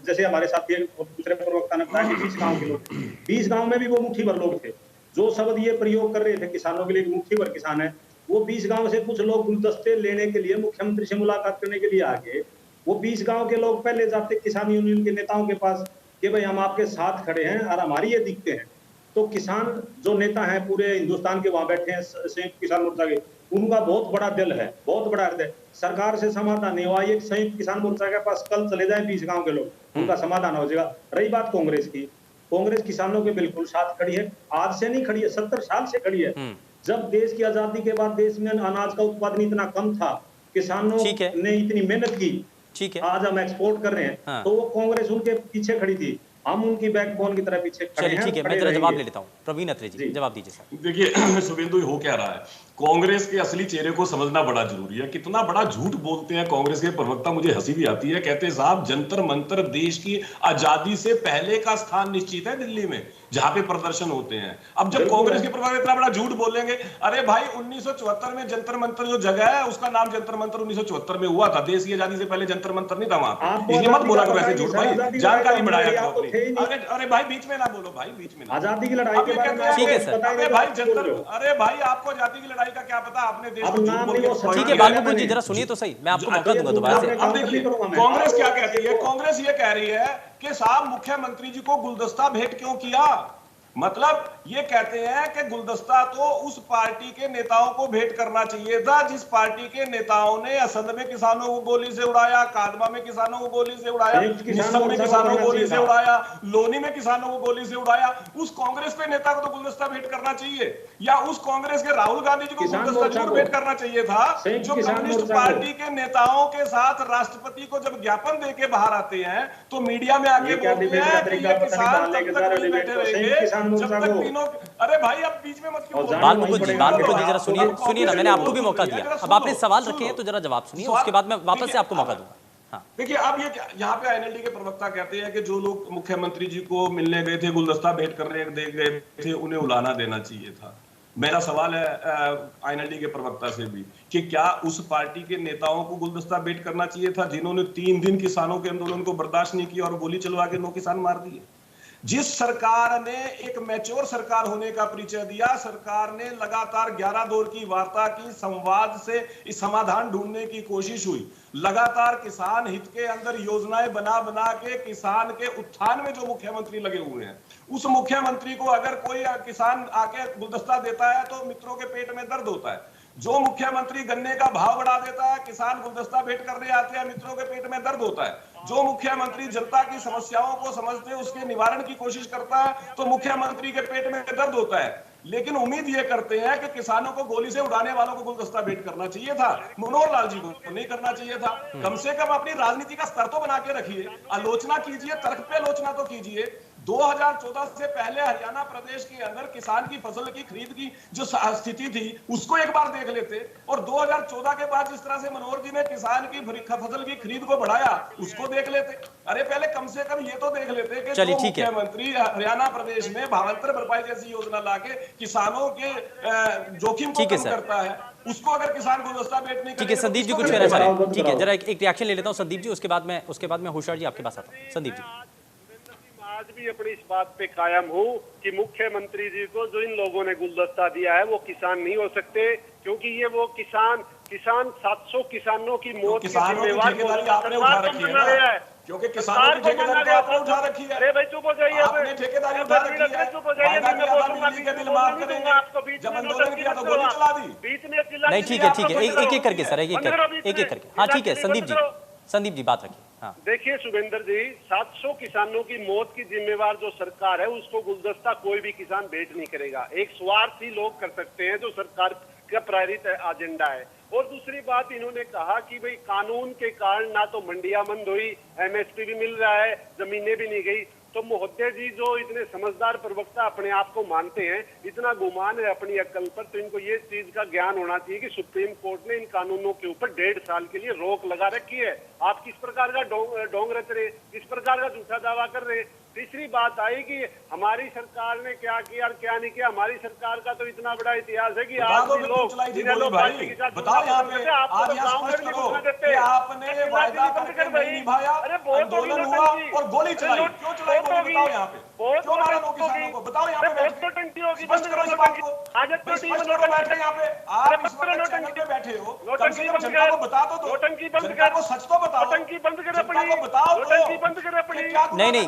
जैसे हमारे साथी दूसरे प्रवक्ता ने बताया कि 20 गांव के लोग, 20 गांव में भी वो मुट्ठी भर लोग थे। जो शब्द ये प्रयोग कर रहे थे किसानों के लिए, मुट्ठी भर किसान है, वो 20 गांव से कुछ लोग गुलदस्ते लेने के लिए मुख्यमंत्री से मुलाकात करने के लिए आ गए। वो 20 गांव के लोग पहले जाते किसान यूनियन के नेताओं के पास कि भाई हम आपके साथ खड़े हैं और हमारी ये दिखते हैं। तो किसान जो नेता हैं पूरे हिंदुस्तान के वहां बैठे हैं संयुक्त किसान मोर्चा के, उनका बहुत बड़ा दिल है, बहुत बड़ा हृदय। सरकार से समाधान नहीं हुआ, एक संयुक्त किसान मोर्चा के पास कल चले जाए 20 गांव के लोग, उनका समाधान हो जाएगा। रही बात कांग्रेस की, कांग्रेस किसानों के बिल्कुल साथ खड़ी है, आज से नहीं खड़ी है, 70 साल से खड़ी है। जब देश की आजादी के बाद देश में अनाज का उत्पादन इतना कम था, किसानों ने इतनी मेहनत की, आज हम एक्सपोर्ट कर रहे हैं, तो वो कांग्रेस उनके पीछे खड़ी थी, हम उनकी बैकबोन की तरह पीछे खड़े हैं। ठीक है, मैं जरा जवाब ले लेता हूं। प्रवीण अत्रे जी, जवाब दीजिए सर। देखिए शुभेंदु, हो क्या रहा है, कांग्रेस के असली चेहरे को समझना बड़ा जरूरी है। कितना बड़ा झूठ बोलते हैं कांग्रेस के प्रवक्ता, मुझे हंसी भी आती है। कहते हैं साहब जंतर मंतर देश की आजादी से पहले का स्थान निश्चित है दिल्ली में, जहां पे प्रदर्शन होते हैं। अब जब कांग्रेस के प्रवक्ता इतना बड़ा झूठ बोलेंगे, अरे भाई 1974 में जंतर मंतर जो जगह है उसका नाम जंतर मंतर 1974 में हुआ था, देश की आजादी से पहले जंतर मंतर नहीं था वहां। इसलिए मत बोला करो ऐसे झूठ भाई, जानकारी बढ़ाया करो अपनी। अरे भाई बीच में ना बोलो भाई, बीच में आजादी की लड़ाई के बारे में। ठीक है सर। अरे भाई जंतर, अरे भाई आपको आजादी की लड़ाई का क्या पता, आपने देश को झूठ बोल के। ठीक है बालमुकुंद जी, जरा सुनिए तो सही, मैं आपको मौका दूंगा दोबारा से। अब देखिए कांग्रेस क्या कहती है, कांग्रेस ये कह रही है कि साहब मुख्यमंत्री जी को गुलदस्ता भेंट क्यों किया। मतलब ये कहते हैं कि गुलदस्ता तो उस पार्टी के नेताओं को भेंट करना चाहिए था जिस पार्टी के नेताओं ने असंध में किसानों को गोली से उड़ाया, कादमा में किसानों को गोली से उड़ाया, निस्सम में किसानों को गोली से उड़ाया, लोनी में किसानों को गोली से उड़ाया। उस कांग्रेस के नेता को तो गुलदस्ता भेंट करना चाहिए, या उस कांग्रेस के राहुल गांधी जी को गुलदस्ता जरूर भेंट करना चाहिए था, जो कम्युनिस्ट पार्टी के नेताओं के साथ राष्ट्रपति को जब ज्ञापन देके बाहर आते हैं तो मीडिया में आके बोलते हैं कि ये किसान तब तक नहीं बैठे रहेंगे जब तक तीनों। अरे भाई अब बीच में मत क्यों। बालमुकुंद जी जरा सुनिए ना, मैंने आपको भी मौका दिया, अब आपने सवाल रखे हैं तो जरा जवाब सुनिए, उसके बाद मैं वापस से आपको मौका दूंगा। देखिए अब ये यहाँ पे आईएनएलडी के प्रवक्ता कहते हैं कि जो लोग मुख्यमंत्री जी को मिलने गए थे, गुलदस्ता भेंट करने गए थे, उन्हें उलाना देना चाहिए था। मेरा सवाल है आईएनएलडी के प्रवक्ता से भी कि क्या उस पार्टी के नेताओं को गुलदस्ता भेंट करना चाहिए था जिन्होंने 3 दिन किसानों के आंदोलन को बर्दाश्त नहीं किया और गोली चलवा के 9 किसान मार दिए। जिस सरकार ने एक मैच्योर सरकार होने का परिचय दिया, सरकार ने लगातार 11 दौर की वार्ता की, संवाद से इस समाधान ढूंढने की कोशिश हुई, लगातार किसान हित के अंदर योजनाएं बना बना के किसान के उत्थान में जो मुख्यमंत्री लगे हुए हैं, उस मुख्यमंत्री को अगर कोई किसान आके गुलदस्ता देता है तो मित्रों के पेट में दर्द होता है। जो मुख्यमंत्री गन्ने का भाव बढ़ा देता है, किसान गुलदस्ता भेंट करने आते हैं, मित्रों के पेट में दर्द होता है। जो मुख्यमंत्री जनता की समस्याओं को समझते उसके निवारण की कोशिश करता है तो मुख्यमंत्री के पेट में दर्द होता है। लेकिन उम्मीद ये करते हैं कि किसानों को गोली से उड़ाने वालों को गुलदस्ता भेंट करना चाहिए था, मनोहर लाल जी को नहीं करना चाहिए था। कम से कम अपनी राजनीति का स्तर तो बना के रखिए, आलोचना कीजिए, तर्क पे आलोचना तो कीजिए। 2014 से पहले हरियाणा प्रदेश के अंदर किसान की फसल की खरीद की जो स्थिति थी उसको एक बार देख लेते, और 2014 के बाद जिस तरह से मनोहर जी ने किसान की फसल की खरीद को बढ़ाया उसको देख लेते। अरे पहले कम से कम ये तो देख लेते कि जो मुख्यमंत्री हरियाणा प्रदेश में भावांतर भरपाई जैसी योजना लाके किसानों के जोखिम को कम करता है, उसको अगर किसान गुलदस्ता भेंट नहीं। ठीक है संदीप जी कुछ कहना चाह रहे हैं, ठीक है जरा एक रिएक्शन ले लेता हूं संदीप जी, उसके बाद मैं होशियार जी आपके पास आता हूं। संदीप जी आज भी अपनी इस बात पे कायम हूँ कि मुख्यमंत्री जी को जो इन लोगों ने गुलदस्ता दिया है वो किसान नहीं हो सकते, क्योंकि ये वो किसान 700 किसानों की मौत की किसानों की जिम्मेवार ठेकेदारी आपने उठा सरकार को रखी है मना ना, रहा है, क्योंकि किसानों की ठेकेदारी तो आपने उठा रखी है। अरे भाई चुप हो जाइए, आपने ठेकेदारी उठा रखी है, चुप हो जाइए, वायदा मैं किया था बोलूंगा, बिजली के बिल माफ करेंगे, आपको बीच जब में आंदोलन किया तो नोटिस गोली चला दी। बीच में चिल्ला नहीं ठीक है ठीक है, एक एक करके सर, एक एक करके। हाँ ठीक है संदीप जी बात रखिए। हाँ देखिए शुभेंद्र जी, 700 किसानों की मौत की जिम्मेवार जो सरकार है उसको गुलदस्ता कोई भी किसान भेंट नहीं करेगा। एक स्वार्थी लोग कर सकते हैं जो सरकार का प्रायोरिटी एजेंडा है। और दूसरी बात इन्होंने कहा कि भाई कानून के कारण ना तो मंडियां बंद हुई, एमएसपी भी मिल रहा है, जमीनें भी नहीं गई। तो महोदय जी जो इतने समझदार प्रवक्ता अपने आप को मानते हैं, इतना गुमान है अपनी अक्ल पर, तो इनको ये चीज का ज्ञान होना चाहिए कि सुप्रीम कोर्ट ने इन कानूनों के ऊपर 1.5 साल के लिए रोक लगा रखी है। आप किस प्रकार का डोंग रच रहे, किस प्रकार का झूठा दावा कर रहे। तीसरी बात आई कि हमारी सरकार ने क्या किया और क्या नहीं किया। हमारी सरकार का तो इतना बड़ा इतिहास है कि आज भी लोग पार्टी के साथ बताओ यहाँ पे, आज यहाँ स्पष्ट करो कि आपने वायदा करके नहीं निभाया, आंदोलन हुआ और गोली चलाई। क्यों चलाई गोली बताओ यहाँ पे, क्यों मारा दो किसानों को, बताओ यहाँ पे स्पष्ट करो इस बात को, स्पष्ट करो। बैठे यहाँ पे आप इस वक्त चैनल पे बैठे हो, कम से कम जनता को बता तो दो, जनता को सच तो बताओ, जनता को बताओ तो। नहीं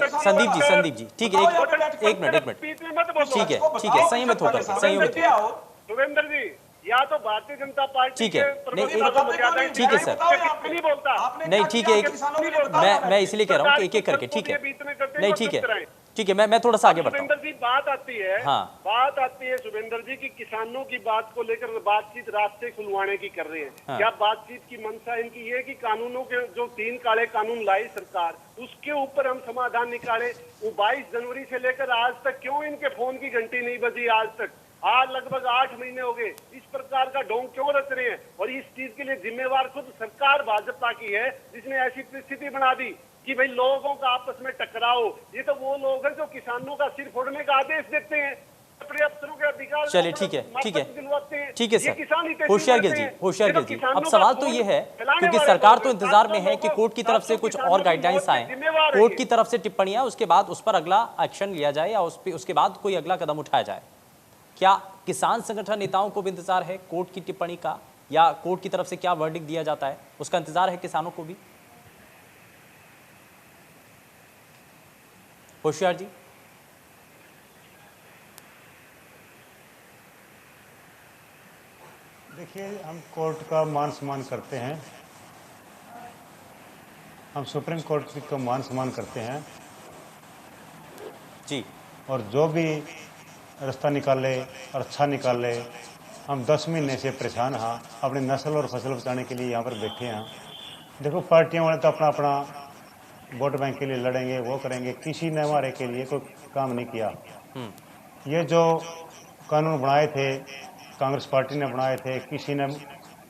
संदीप जी ठीक है, एक मिनट ठीक है, संयमित होकर शुभेंद्र जी, या तो भारतीय जनता पार्टी ठीक है, ठीक है सर, नहीं बोलता, नहीं ठीक है, मैं इसलिए कह रहा हूँ कि एक एक करके, ठीक है नहीं ठीक है, मैं थोड़ा सा आगे बढ़ता हूँ। शुभेंद्र जी बात आती है, हाँ। बात आती है शुभेंद्र जी की किसानों की बात को लेकर बातचीत रास्ते खुलवाने की कर रहे हैं। हाँ। क्या बातचीत की मंशा इनकी ये कि कानूनों के जो 3 काले कानून लाई सरकार, उसके ऊपर हम समाधान निकाले। वो 22 जनवरी से लेकर आज तक क्यों इनके फोन की घंटी नहीं बजी आज तक? आज लगभग 8 महीने हो गए। इस प्रकार का ढोंग क्यों रच रहे हैं? और इस चीज के लिए जिम्मेवार खुद सरकार भाजपा की है, जिसने ऐसी परिस्थिति बना दी कि भाई लोगों का आपस में टकराओ। ये तो वो लोग हैं जो किसानों का सिर फोड़ने का आदेश देते हैं, अपने अफसरों के अधिकार। चलिए ठीक है सर, होशियार गिल जी, अब सवाल तो ये है क्योंकि सरकार तो इंतजार में है कि कोर्ट की तरफ से कुछ और गाइडलाइंस आए, कोर्ट की तरफ से टिप्पणियां, उसके बाद उस पर अगला एक्शन लिया जाए या उसके बाद कोई अगला कदम उठाया जाए। क्या किसान संगठन नेताओं को भी इंतजार है कोर्ट की टिप्पणी का, या कोर्ट की तरफ से क्या वर्डिक्ट दिया जाता है उसका इंतजार है किसानों को भी? होशियार जी। देखिए, हम कोर्ट का मान सम्मान करते हैं, हम सुप्रीम कोर्ट का मान सम्मान करते हैं जी, और जो भी रास्ता निकाले और अच्छा निकाले। हम 10 महीने से परेशान हाँ, अपनी नस्ल और फसल बचाने के लिए यहाँ पर बैठे हैं। देखो, पार्टियों वाले तो अपना अपना वोट बैंक के लिए लड़ेंगे, वो करेंगे, किसी ने हमारे के लिए कोई काम नहीं किया। ये जो कानून बनाए थे कांग्रेस पार्टी ने बनाए थे, किसी ने,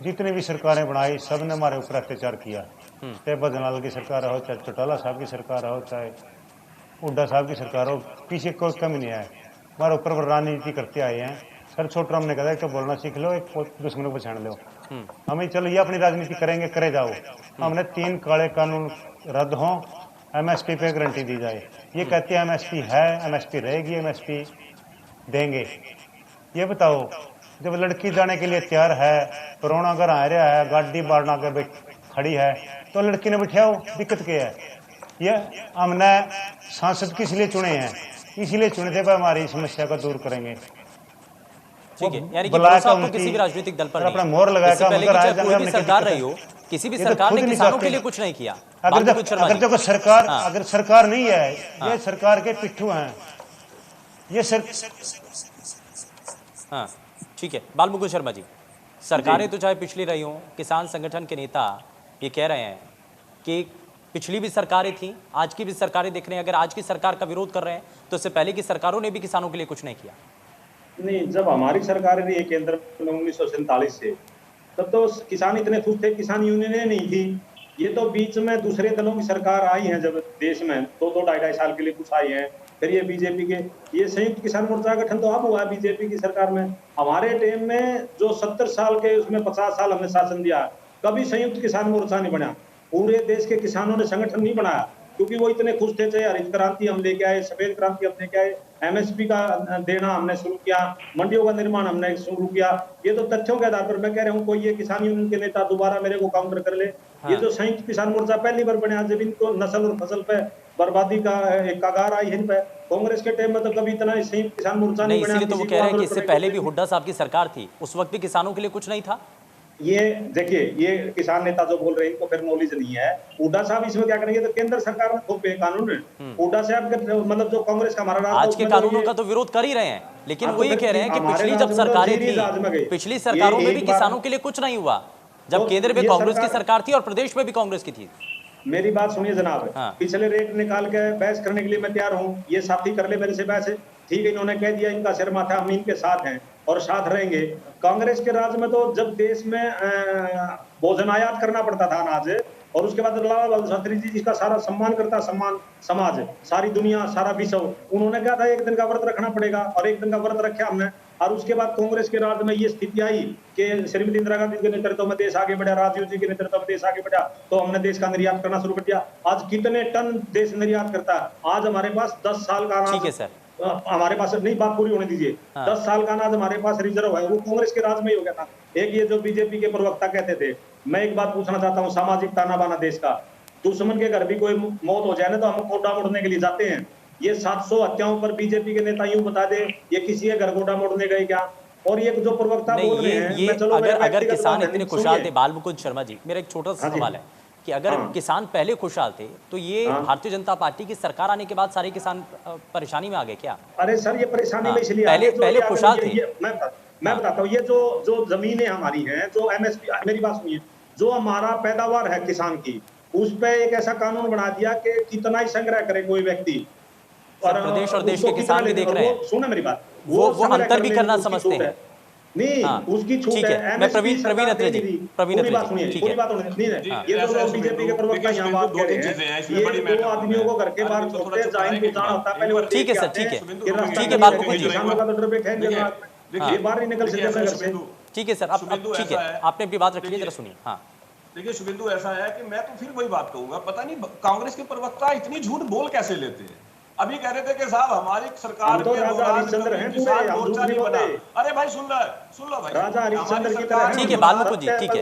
जितनी भी सरकारें बनाई सब ने हमारे ऊपर अत्याचार किया। चाहे बदनाल की सरकार हो, चाहे चौटाला साहब की सरकार हो, चाहे हुड्डा साहब की सरकार हो, किसी कोई कमी नहीं है। हमारे ऊपर राजनीति करते आए हैं। सर छोटराम ने कहा कि बोलना सीख लो, एक दुश्मनों को पहचान लो। हमें चलो ये अपनी राजनीति करेंगे, करे जाओ। हमने 3 काले कानून रद्द हों, एमएसपी पे गारंटी दी जाए। ये कहते हैं एमएसपी है, एमएसपी रहेगी, एमएसपी देंगे। ये बताओ, जब लड़की जाने के लिए तैयार है, कोरोना घर आ रहा है, गाड़ी बारना के खड़ी है, तो लड़की ने बिठाओ, दिक्कत क्या है? ये हमने सांसद किस लिए चुने हैं? इसीलिए चुने थे, हमारी समस्या को दूर करेंगे। ठीक है, यानी कि भरोसा आपको किसी भी राजनीतिक दल पर अपना मोहर लगाया, कोई भी सरकार रही हो, किसी भी सरकार ने किसानों के लिए कुछ नहीं किया। अगर जो सरकार, अगर सरकार नहीं है, ये सरकार के पिट्ठू हैं, ये हाँ ठीक है। बालमुकुंद शर्मा जी, सरकारें तो चाहे पिछली रही हो, किसान संगठन के नेता ये कह रहे हैं कि पिछली भी सरकारें थी, आज की भी सरकारें देख रहे हैं। अगर आज की सरकार का विरोध कर रहे हैं तो इससे पहले की सरकारों ने भी किसानों के लिए कुछ नहीं किया। नहीं, जब हमारी सरकार रही है केंद्र में 1947 से, तब तो किसान इतने खुश थे, किसान यूनियनें नहीं थी। ये तो बीच में दूसरे दलों की सरकार आई है, जब देश में 2-2, 2.5 साल के लिए कुछ आई है, फिर ये बीजेपी के, ये संयुक्त किसान मोर्चा गठन तो अब हुआ बीजेपी की सरकार में। हमारे टाइम में जो 70 साल के, उसमें 50 साल हमने शासन दिया, कभी संयुक्त किसान मोर्चा नहीं बना। पूरे देश के किसानों ने संगठन नहीं बनाया। क्योंकि वो इतने खुश थे, चाहे हरित क्रांति हम लेके आए, सफेद क्रांति हम लेके आए, एमएसपी का देना हमने शुरू किया, मंडियों का निर्माण हमने शुरू किया। ये तो तथ्यों के आधार पर मैं कह रहा हूँ, कोई ये किसान यूनियन के नेता दोबारा मेरे को काउंटर कर ले। ये जो संयुक्त किसान मोर्चा पहली बार बने, जब इनको नस्ल और फसल पे बर्बादी का एक कगार आई इन पे, कांग्रेस के टाइम में तो कभी इतना संयुक्त किसान मोर्चा नहीं बना। इसीलिए तो वो कह रहे हैं कि इससे पहले भी हुड्डा साहब की सरकार थी, उस वक्त भी किसानों के लिए कुछ नहीं था। ये देखिए, ये किसान नेता जो बोल रहे हैं इनको फिर नॉलेज नहीं है। हुड्डा साहब इसमें क्या करेंगे, तो केंद्र सरकार ने थोपे कानून। हुड्डा साहब के मतलब जो कांग्रेस का हमारा आज के कानूनों का तो विरोध कर ही रहे हैं, लेकिन वो ये कह रहे हैं कि पिछली जब सरकारें थी, पिछली सरकारों में भी किसानों के लिए कुछ नहीं हुआ, जब केंद्र में कांग्रेस की सरकार थी और प्रदेश में भी कांग्रेस की थी। मेरी बात सुनिए जनाब, पिछले रेट निकाल के बहस करने के लिए मैं तैयार हूँ, ये साथी कर ले मेरे से बहस, ठीक है। इन्होंने कह दिया इनका सिर माथा, हम इनके साथ हैं और साथ रहेंगे। कांग्रेस के राज में तो जब देश में भोजन आयात करना पड़ता था अनाज, और उसके बाद लाला बहादुर शास्त्री जी जिसका सारा सम्मान करता, सम्मान समाज, सारी दुनिया, सारा विश्व, उन्होंने कहा था एक दिन का व्रत रखना पड़ेगा, और एक दिन का व्रत रखा हमने। और उसके बाद कांग्रेस के राज में ये स्थिति आई कि श्रीमती इंदिरा गांधी के नेतृत्व में देश आगे बढ़ा, राजीव जी के नेतृत्व में देश आगे बढ़ा, तो हमने देश का निर्यात करना शुरू कर दिया। आज कितने टन देश निर्यात करता है? आज हमारे पास 10 साल का अनाज, ठीक है सर, हमारे पास नहीं, बात पूरी होने दीजिए। 10 साल का अनाज हमारे पास रिजर्व है, वो कांग्रेस के राज में ही हो गया था। एक ये जो बीजेपी के प्रवक्ता कहते थे, मैं एक बात पूछना चाहता हूँ, सामाजिक ताना बाना देश का, दुश्मन के घर भी कोई मौत हो जाए ना तो हम गोडा मोड़ने के लिए जाते हैं। ये 700 हत्याओं पर बीजेपी के नेता यूं बता दे ये किसी के घर गोडा मोड़ने गए क्या? और ये जो प्रवक्ता बोल रहे हैं, ये अगर किसान इतने खुशहाल थे, बाल मुकुंद शर्मा जी, मेरा एक छोटा सा सवाल है कि अगर किसान पहले खुशहाल थे तो ये भारतीय जनता पार्टी की सरकार आने के बाद सारे किसान परेशानी में आ गए क्या? अरे सर, ये परेशानी में इसलिए पहले खुशहाल थे। मैं बताता हूँ, ये जो जमीनें हमारी हैं, जो एमएसपी, मेरी बात सुनिए, जो हमारा पैदावार है किसान की, उस पे एक ऐसा कानून बना दिया कि कितना ही संग्रह करे कोई व्यक्ति, प्रदेश और देश के किसान भी देख रहे हैं। सुना मेरी बात, वो अंतर भी करना समझते हैं। नहीं, उसकी छूट है। मैं प्रवीण अत्रे जी, पूरी बात सुनिए, पूरी बात नहीं है। ये जो लोग बीजेपी के प्रवक्ता यहाँ बात कह रहे हैं, ये दो आदमियों को घर के बाहर छोड़ते हैं, जाहिर को जाना होता है पहले। ठीक है सर, ठीक है बाल मुकुंद जी, किसानों का तो डर पे खेल ये बाहर ही निकल सकते हैं। ठीक है सर, अब ठीक है, आपने अपनी बात रखी है, जरा सुनिए। हाँ देखिए शुभेंदु, ऐसा है कि मैं तो फिर वही बात कहूंगा, पता नहीं कांग्रेस के प्रवक्ता इतनी झूठ बोल कैसे लेते हैं। अभी कह रहे थे कि साहब हमारी सरकार तो राजा हरिश्चंद्र हैं पूरे, हम झूठ नहीं बोलते। अरे भाई सुन लो भाई, राजा हरिश्चंद्र की तरह। ठीक है बाल मुकुंद जी, ठीक है,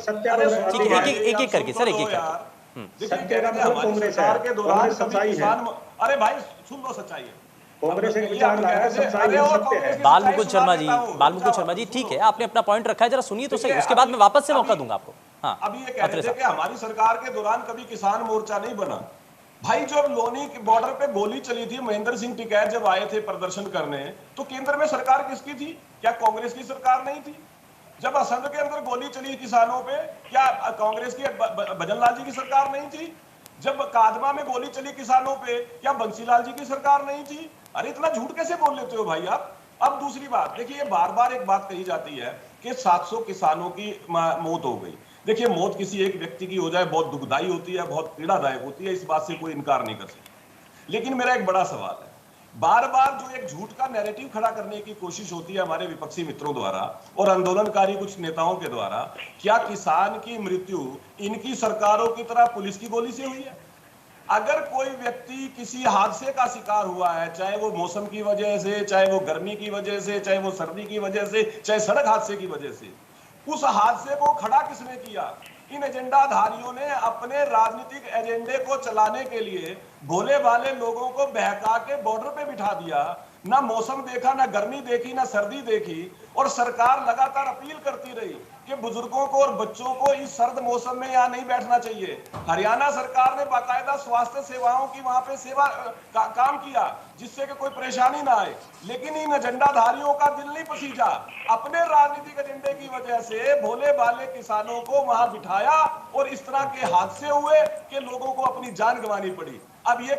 एक करके सर, एक सत्य का मतलब कांग्रेस है, कांग्रेस सच्चाई है। अरे भाई सुन लो, सच्चाई है, कांग्रेस एक विचारधारा है, सच्चाई है, सत्य है। बाल मुकुंद शर्मा जी, ठीक है, आपने अपना पॉइंट रखा है, जरा सुनिए तो सही, उसके बाद मैं वापस से मौका दूंगा आपको। हाँ, अभी ये कह रहे थे कि हमारी सरकार के दौरान कभी किसान मोर्चा नहीं बना। भाई जब लोनी के बॉर्डर पे गोली चली थी, महेंद्र सिंह टिकैत जब आए थे प्रदर्शन करने, तो केंद्र में सरकार किसकी थी? क्या कांग्रेस की सरकार नहीं थी? जब असंध के अंदर गोली चली किसानों पे, क्या कांग्रेस की भजन लाल जी की सरकार नहीं थी? जब कादमा में गोली चली किसानों पे, क्या बंसीलाल जी की सरकार नहीं थी? अरे इतना झूठ कैसे बोल लेते हो भाई आप? अब दूसरी बात देखिए, बार बार एक बात कही जाती है कि 700 किसानों की मौत हो गई। देखिए, मौत किसी एक व्यक्ति की हो जाए बहुत दुखदाई होती है, बहुत पीड़ादायक होती है, इस बात से कोई इनकार नहीं कर सकता। लेकिन मेरा एक बड़ा सवाल है, बार बार जो एक झूठ का नैरेटिव खड़ा करने की कोशिश होती है हमारे विपक्षी मित्रों द्वारा और आंदोलनकारी कुछ नेताओं के द्वारा, क्या किसान की मृत्यु इनकी सरकारों की तरह पुलिस की गोली से हुई है? अगर कोई व्यक्ति किसी हादसे का शिकार हुआ है, चाहे वो मौसम की वजह से, चाहे वो गर्मी की वजह से, चाहे वो सर्दी की वजह से, चाहे सड़क हादसे की वजह से, उस हादसे को खड़ा किसने किया? इन एजेंडाधारियों ने अपने राजनीतिक एजेंडे को चलाने के लिए भोले भाले लोगों को बहका के बॉर्डर पे बिठा दिया। ना मौसम देखा, ना गर्मी देखी, ना सर्दी देखी, और सरकार लगातार अपील करती रही कि बुजुर्गों को और बच्चों को इस सर्द मौसम में यहाँ नहीं बैठना चाहिए। हरियाणा सरकार ने बाकायदा स्वास्थ्य सेवाओं की वहां पे सेवा काम किया जिससे कि कोई परेशानी ना आए, लेकिन इन एजेंडाधारियों का दिल नहीं पसीजा। अपने राजनीतिक एजेंडे की वजह से भोले भाले किसानों को वहां बिठाया और इस तरह के हादसे हुए कि लोगों को अपनी जान गंवानी पड़ी। अब ये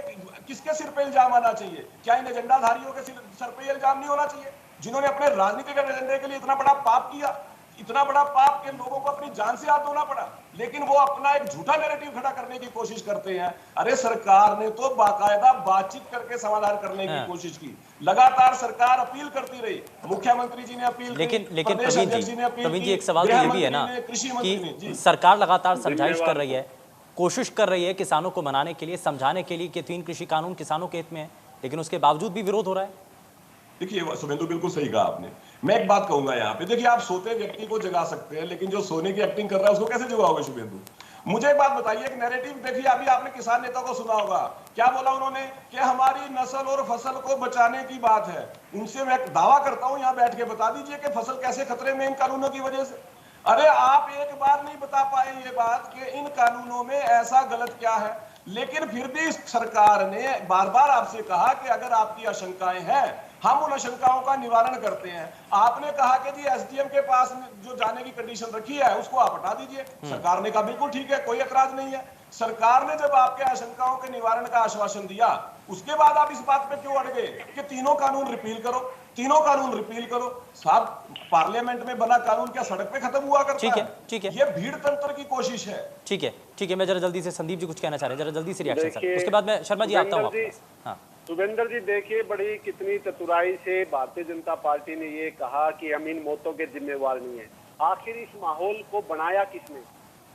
किसके सिर पे इल्जाम आना चाहिए? क्या इन एजेंडाधारियों के सर पे इल्जाम नहीं होना चाहिए जिन्होंने अपने राजनीतिक एजेंडे के लिए इतना बड़ा पाप किया, इतना बड़ा पाप के लोगों को अपनी जान से हाथ धोना पड़ा, लेकिन वो अपना एक झूठा नैरेटिव खड़ा करने की कोशिश करते हैं। अरे सरकार ने तो बाकायदा बातचीत करके समाधान करने की कोशिश की, लगातार सरकार अपील करती रही, मुख्यमंत्री जी ने अपील लेकिन प्रवीण जी एक सवाल तो ये भी है ना कि सरकार लगातार समझाइश कर रही है, कोशिश कर रही है किसानों को मनाने के लिए, समझाने के लिए कि 3 कृषि कानून किसानों के हित में है, लेकिन उसके बावजूद भी विरोध हो रहा है। देखिए शुभेंदु, बिल्कुल सही कहा आपने। मैं एक बात कहूंगा यहाँ पे, देखिए आप सोते व्यक्ति को जगा सकते हैं, लेकिन जो सोने की एक्टिंग कर रहा है उसको कैसे जगाओगे शुभेंदु? मुझे एक बात बताइए, एक नैरेटिव देखिए, अभी आपने किसान नेता को सुना होगा, क्या बोला उन्होंने कि हमारी नस्ल और फसल को बचाने की बात है। उनसे मैं दावा करता हूं, यहाँ बैठ के बता दीजिए कि फसल कैसे खतरे में इन कानूनों की वजह से। अरे आप एक बार नहीं बता पाए ये बात कि इन कानूनों में ऐसा गलत क्या है, लेकिन फिर भी सरकार ने बार बार आपसे कहा कि अगर आपकी आशंकाएं हैं हम उन आशंकाओं का निवारण करते हैं। आपने कहा कि जी एसडीएम के पास जो जाने की कंडीशन रखी है उसको आप हटा दीजिए। सरकार ने कहा बिल्कुल ठीक है, कोई ऐतराज नहीं है। सरकार ने जब आपके आशंकाओं के निवारण का आश्वासन दिया, उसके बाद आप इस बात पे क्यों अड़ गए कि तीनों कानून रिपील करो, तीनों कानून रिपील करो? साहब, पार्लियामेंट में बना कानून क्या सड़क पे खत्म हुआ करता है? ठीक है, ये भीड़ तंत्र की कोशिश है। ठीक है, मैं जरा जल्दी से, संदीप जी कुछ कहना चाह रहे हैं, जरा जल्दी से रिएक्शन सर, उसके बाद मैं शर्मा जी आता हूँ वापस। हाँ सुरेंद्र जी, देखिए बड़ी कितनी चतुराई से भारतीय जनता पार्टी ने ये कहा कि हम इन मौतों के जिम्मेवार नहीं है। आखिर इस माहौल को बनाया किसने?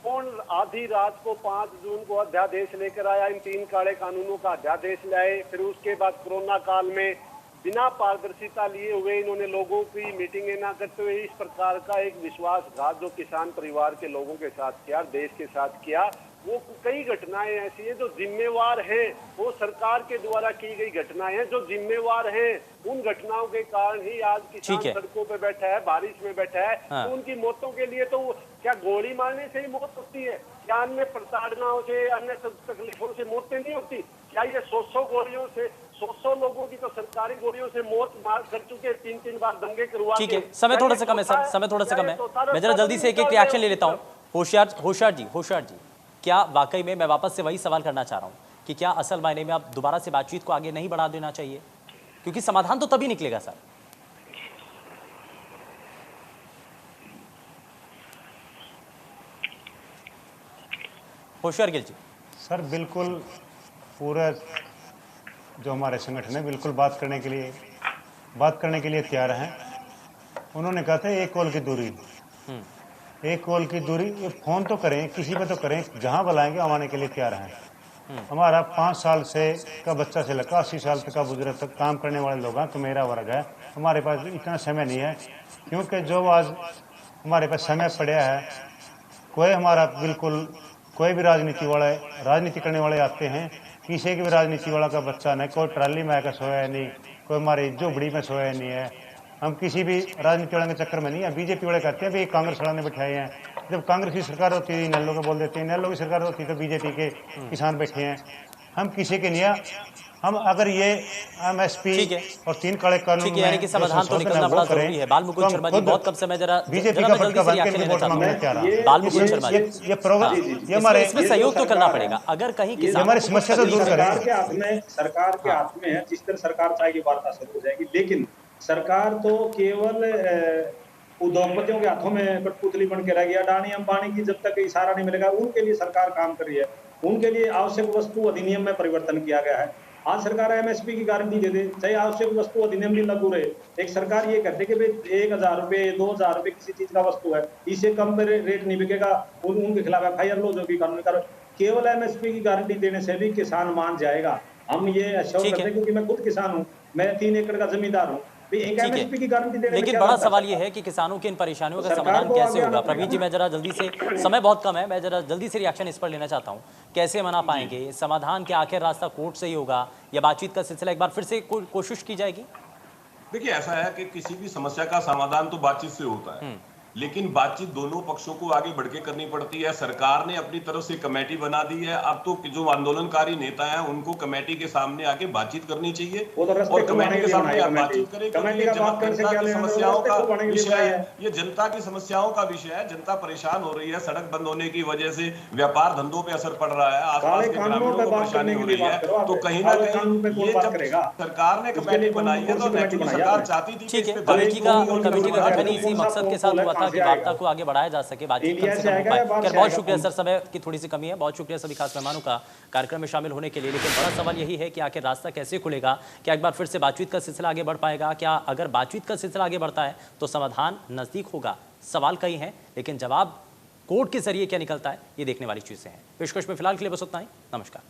कौन आधी रात को 5 जून को अध्यादेश लेकर आया, इन 3 काले कानूनों का अध्यादेश लाए, फिर उसके बाद कोरोना काल में बिना पारदर्शिता लिए हुए इन्होंने लोगों की मीटिंगें ना करते हुए इस प्रकार का एक विश्वासघात जो किसान परिवार के लोगों के साथ किया, देश के साथ किया। वो कई घटनाएं ऐसी हैं जो जिम्मेवार हैं, वो सरकार के द्वारा की गई घटनाएं हैं जो जिम्मेवार हैं। उन घटनाओं के कारण ही आज किसान सड़कों पे बैठा है, बारिश में बैठा है। तो उनकी मौतों के लिए तो क्या गोली मारने से ही मौत होती है? क्या अन्य प्रताड़नाओं से, अन्य तकलीफों से मौतें नहीं होती? क्या ये 100 गोलियों से, 100 लोगों की तो सरकारी गोलियों से मौत मार कर चुके, 3 बार दंगे करवा। ठीक है, समय थोड़ा सा कम है सर, समय थोड़ा सा कम है। मैं जरा जल्दी से एक रिएक्शन ले लेता हूँ। होशियार जी, क्या वाकई में, मैं वापस से वही सवाल करना चाह रहा हूँ कि क्या असल मायने में अब दोबारा से बातचीत को आगे नहीं बढ़ा देना चाहिए? क्योंकि समाधान तो तभी निकलेगा सर। होशियार गिल जी। सर बिल्कुल, पूरा जो हमारे संगठन है बिल्कुल बात करने के लिए तैयार हैं। उन्होंने कहा था 1 कॉल की दूरी, 1 कॉल की दूरी, ये फोन तो करें, किसी पे तो करें, जहां बुलाएंगे हम आने के लिए तैयार हैं। हमारा 5 साल से का बच्चा से लेकर 80 साल तक का बुजुर्ग तक काम करने वाले लोग हैं, तो मेरा वर्ग है। हमारे पास इतना समय नहीं है, क्योंकि जो आज हमारे पास समय पड़ा है, कोई हमारा बिल्कुल कोई भी राजनीति करने वाले आते हैं, किसी के भी राजनीति वाला का बच्चा नहीं, कोई ट्राली में आकर सोया नहीं, कोई हमारी झोपड़ी में सोया नहीं है। हम किसी भी राजनीति वाले के चक्कर में नहीं है। बीजेपी वाले कहते हैं भाई कांग्रेस वाले ने बिठाए हैं, जब कांग्रेस की सरकार होती है नल्लो को बोल देते हैं, नल्लो की सरकार होती है तो बीजेपी के किसान बैठे हैं। हम किसी के नहीं है। हम अगर ये एमएसपी और 3 काले कानून यानी कि समाधान तो निकलना बड़ा जरूरी है। बालमुकुंद शर्मा जी, बहुत कम समय, जरा बीजेपी का फटका बन के वोट मांगने तैयार है। बालमुकुंद शर्मा जी, ये प्रोग्राम, ये हमारे इसमें सहयोग तो करना पड़ेगा। अगर कहीं किसान हमारी समस्या तो दूर करें। सरकार के हाथ में है, जिस तरह सरकार चाहेगी वार्ता शुरू हो जाएगी। लेकिन सरकार तो केवल उद्योगपतियों के हाथों में कठपुतली बन के रह गया। अडानी अंबानी की जब तक इशारा नहीं मिलेगा, उनके लिए सरकार काम कर रही है। उनके लिए आवश्यक वस्तु अधिनियम में परिवर्तन किया गया है। आज सरकार एमएसपी की गारंटी दे दे, चाहे आवश्यक वस्तु अधिनियम भी लागू रहे। एक सरकार ये कहते कि भाई 1000 रुपए 2000 रुपए किसी चीज का वस्तु है, इससे कम रेट नहीं बिकेगा, उनके खिलाफ एफआईआर लो, जो भी कानूनी कार्रवाई। केवल एमएसपी की गारंटी देने से भी किसान मान जाएगा। हम ये अश्योर करते हैं, क्योंकि मैं खुद किसान हूँ, मैं 3 एकड़ का जमींदार हूँ। की गारंटी देने, लेकिन बड़ा सवाल ये है कि किसानों की इन परेशानियों का समाधान कैसे होगा? प्रवीण जी, मैं जरा जल्दी से, समय बहुत कम है, मैं जरा जल्दी से रिएक्शन इस पर लेना चाहता हूँ। कैसे मना पाएंगे समाधान? के आखिर रास्ता कोर्ट से ही होगा या बातचीत का सिलसिला एक बार फिर से कोशिश की जाएगी? देखिए, ऐसा है कि किसी भी समस्या का समाधान तो बातचीत से होता है, लेकिन बातचीत दोनों पक्षों को आगे बढ़ के करनी पड़ती है। सरकार ने अपनी तरफ से कमेटी बना दी है। अब तो जो आंदोलनकारी नेता हैं उनको कमेटी के सामने आके बातचीत करनी चाहिए और कमेटी के सामने बातचीत करें। जनता की समस्याओं का विषय है, ये जनता की समस्याओं का विषय है। जनता परेशान हो रही है, सड़क बंद होने की वजह से व्यापार धंधों पे असर पड़ रहा है, आसपास के ग्रामीणों को परेशानी हो रही है। तो कहीं ना कहीं ये जब सरकार ने कमेटी बनाई है तो सरकार चाहती थी कि कमेटी का गठन इसी मकसद के साथ हुआ था कि वार्ता को आगे बढ़ाया जा सके, बातचीत कम से कम हो पाए। बहुत शुक्रिया सर, समय की थोड़ी सी कमी है। बहुत शुक्रिया सभी खास मेहमानों का कार्यक्रम में शामिल होने के लिए। लेकिन बड़ा सवाल यही है कि आखिर रास्ता कैसे खुलेगा? क्या एक बार फिर से बातचीत का सिलसिला आगे बढ़ पाएगा? क्या अगर बातचीत का सिलसिला आगे बढ़ता है तो समाधान नजदीक होगा? सवाल कई हैं, लेकिन जवाब कोर्ट के जरिए क्या निकलता है, ये देखने वाली चीजें हैं। पेशकश में फिलहाल के लिए बस उतना ही। नमस्कार।